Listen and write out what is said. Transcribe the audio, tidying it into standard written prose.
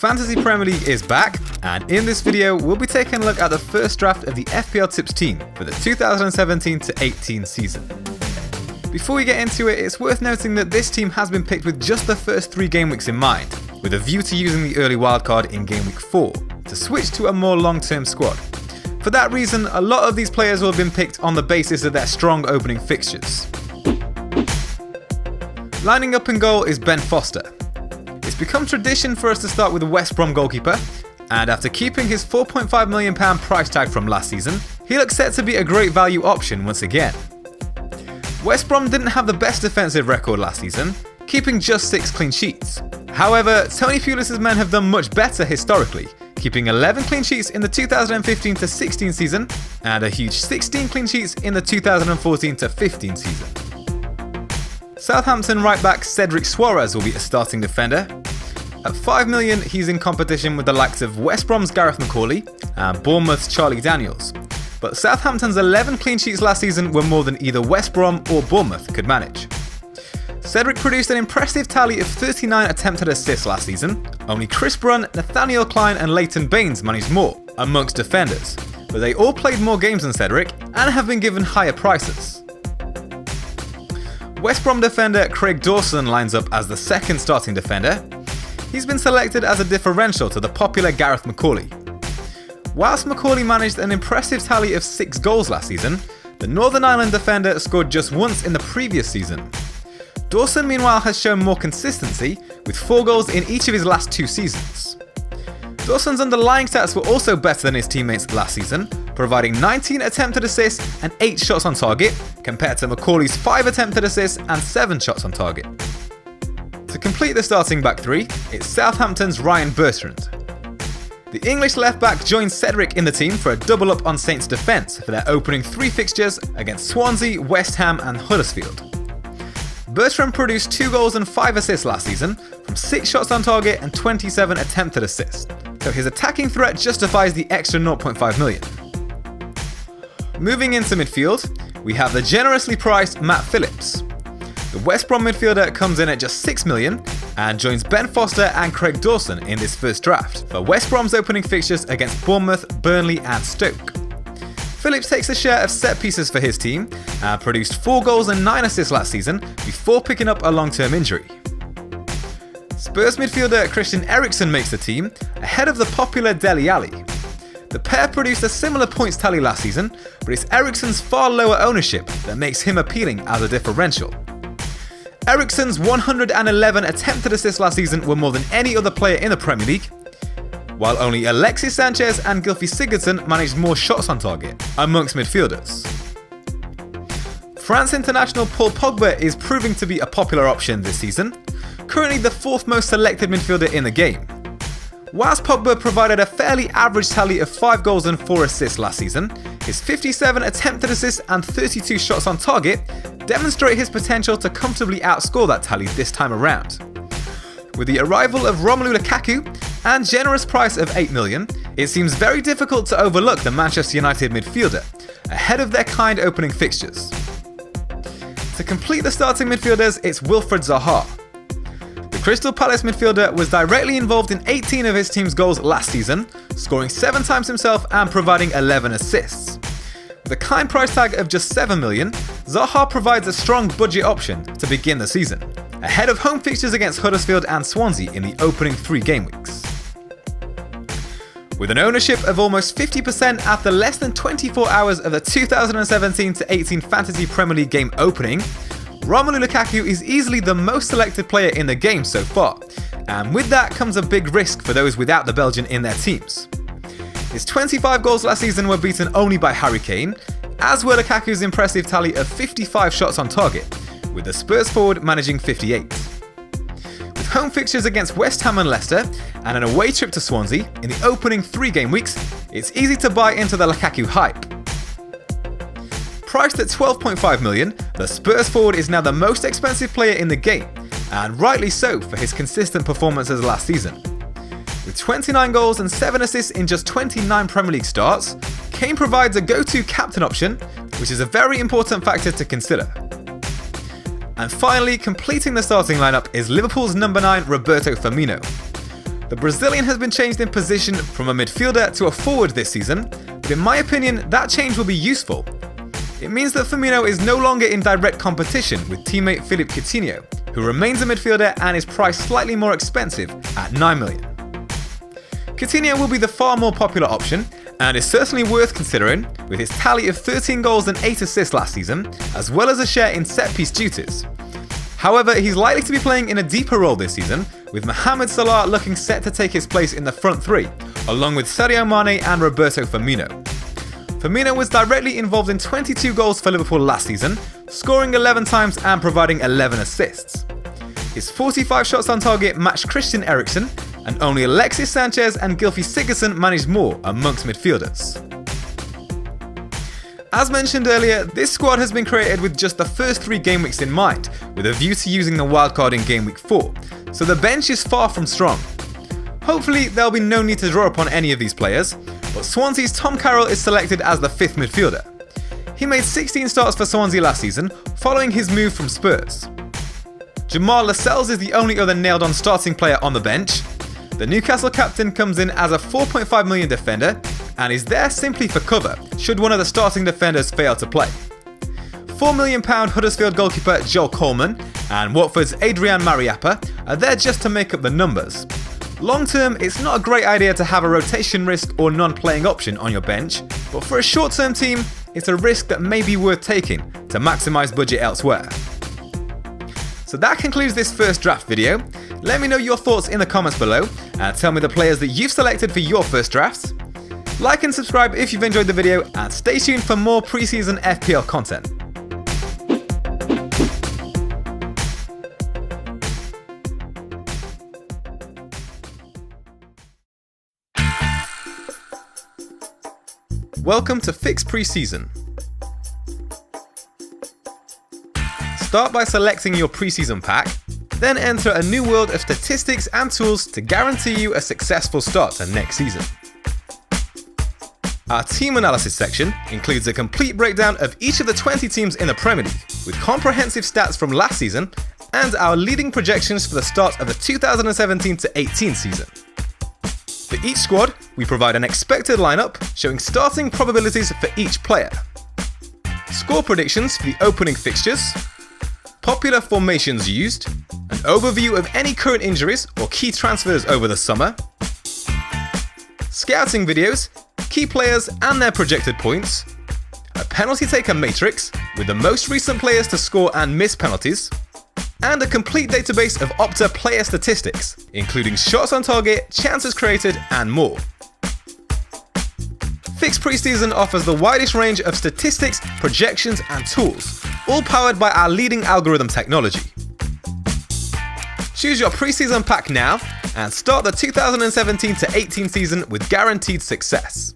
Fantasy Premier League is back, and in this video we'll be taking a look at the first draft of the FPL Tips team for the 2017-18 season. Before we get into it, it's worth noting that this team has been picked with just the first 3 game weeks in mind, with a view to using the early wildcard in game week 4 to switch to a more long-term squad. For that reason, a lot of these players will have been picked on the basis of their strong opening fixtures. Lining up in goal is Ben Foster. It's become tradition for us to start with the West Brom goalkeeper, and after keeping his £4.5 million price tag from last season, he looks set to be a great value option once again. West Brom didn't have the best defensive record last season, keeping just 6 clean sheets. However, Tony Pulis' men have done much better historically, keeping 11 clean sheets in the 2015-16 season and a huge 16 clean sheets in the 2014-15 season. Southampton right-back Cedric Soares will be a starting defender. At £5 million, he's in competition with the likes of West Brom's Gareth McAuley and Bournemouth's Charlie Daniels. But Southampton's 11 clean sheets last season were more than either West Brom or Bournemouth could manage. Cedric produced an impressive tally of 39 attempted assists last season. Only Chris Brunt, Nathaniel Klein and Leighton Baines managed more amongst defenders, but they all played more games than Cedric and have been given higher prices. West Brom defender Craig Dawson lines up as the second starting defender. He's been selected as a differential to the popular Gareth McAuley. Whilst McAuley managed an impressive tally of 6 goals last season, the Northern Ireland defender scored just once in the previous season. Dawson meanwhile has shown more consistency, with 4 goals in each of his last 2 seasons. Dawson's underlying stats were also better than his teammates last season, providing 19 attempted assists and 8 shots on target, compared to McAuley's 5 attempted assists and 7 shots on target. To complete the starting back 3, it's Southampton's Ryan Bertrand. The English left-back joined Cedric in the team for a double-up on Saints' defence for their opening 3 fixtures against Swansea, West Ham and Huddersfield. Bertrand produced 2 goals and 5 assists last season from 6 shots on target and 27 attempted assists, so his attacking threat justifies the extra 0.5 million. Moving into midfield, we have the generously priced Matt Phillips. The West Brom midfielder comes in at just £6 million and joins Ben Foster and Craig Dawson in this first draft for West Brom's opening fixtures against Bournemouth, Burnley and Stoke. Phillips takes a share of set pieces for his team and produced 4 goals and 9 assists last season before picking up a long-term injury. Spurs midfielder Christian Eriksen makes the team ahead of the popular Dele Alli. The pair produced a similar points tally last season, but it's Eriksen's far lower ownership that makes him appealing as a differential. Eriksen's 111 attempted assists last season were more than any other player in the Premier League, while only Alexis Sanchez and Gylfi Sigurdsson managed more shots on target amongst midfielders. France international Paul Pogba is proving to be a popular option this season, currently the 4th most selected midfielder in the game. Whilst Pogba provided a fairly average tally of 5 goals and 4 assists last season, his 57 attempted assists and 32 shots on target demonstrate his potential to comfortably outscore that tally this time around. With the arrival of Romelu Lukaku and generous price of £8 million, it seems very difficult to overlook the Manchester United midfielder, ahead of their kind opening fixtures. To complete the starting midfielders, it's Wilfried Zaha. The Crystal Palace midfielder was directly involved in 18 of his team's goals last season, scoring 7 times himself and providing 11 assists. With a kind price tag of just £7 million, Zaha provides a strong budget option to begin the season, ahead of home fixtures against Huddersfield and Swansea in the opening 3 game weeks. With an ownership of almost 50% after less than 24 hours of the 2017-18 Fantasy Premier League game opening, Romelu Lukaku is easily the most selected player in the game so far, and with that comes a big risk for those without the Belgian in their teams. His 25 goals last season were beaten only by Harry Kane, as were Lukaku's impressive tally of 55 shots on target, with the Spurs forward managing 58. With home fixtures against West Ham and Leicester, and an away trip to Swansea in the opening 3 game weeks, it's easy to buy into the Lukaku hype. Priced at £12.5 million, the Spurs forward is now the most expensive player in the game, and rightly so for his consistent performances last season. With 29 goals and 7 assists in just 29 Premier League starts, Kane provides a go-to captain option, which is a very important factor to consider. And finally, completing the starting lineup is Liverpool's number 9 Roberto Firmino. The Brazilian has been changed in position from a midfielder to a forward this season, but in my opinion, that change will be useful. It means that Firmino is no longer in direct competition with teammate Philippe Coutinho, who remains a midfielder and is priced slightly more expensive at 9 million. Coutinho will be the far more popular option, and is certainly worth considering with his tally of 13 goals and 8 assists last season, as well as a share in set-piece duties. However, he's likely to be playing in a deeper role this season, with Mohamed Salah looking set to take his place in the front three, along with Sadio Mane and Roberto Firmino. Firmino was directly involved in 22 goals for Liverpool last season, scoring 11 times and providing 11 assists. His 45 shots on target matched Christian Eriksen, and only Alexis Sanchez and Gylfi Sigurdsson managed more amongst midfielders. As mentioned earlier, this squad has been created with just the first 3 game weeks in mind, with a view to using the wildcard in game week 4, so the bench is far from strong. Hopefully there'll be no need to draw upon any of these players, but Swansea's Tom Carroll is selected as the 5th midfielder. He made 16 starts for Swansea last season, following his move from Spurs. Jamal Lascelles is the only other nailed-on starting player on the bench. The Newcastle captain comes in as a 4.5 million defender and is there simply for cover should one of the starting defenders fail to play. £4 million Huddersfield goalkeeper Joel Coleman and Watford's Adrian Mariappa are there just to make up the numbers. Long term, it's not a great idea to have a rotation risk or non-playing option on your bench, but for a short-term team, it's a risk that may be worth taking to maximise budget elsewhere. So that concludes this first draft video. Let me know your thoughts in the comments below and tell me the players that you've selected for your first drafts. Like and subscribe if you've enjoyed the video and stay tuned for more pre-season FPL content. Welcome to Fix Preseason. Start by selecting your preseason pack, then enter a new world of statistics and tools to guarantee you a successful start to next season. Our team analysis section includes a complete breakdown of each of the 20 teams in the Premier League, with comprehensive stats from last season and our leading projections for the start of the 2017-18 season. For each squad, we provide an expected lineup showing starting probabilities for each player, score predictions for the opening fixtures, popular formations used, an overview of any current injuries or key transfers over the summer, scouting videos, key players and their projected points, a penalty taker matrix with the most recent players to score and miss penalties, and a complete database of Opta player statistics, including shots on target, chances created, and more. Fix Preseason offers the widest range of statistics, projections, and tools, all powered by our leading algorithm technology. Choose your preseason pack now and start the 2017-18 season with guaranteed success.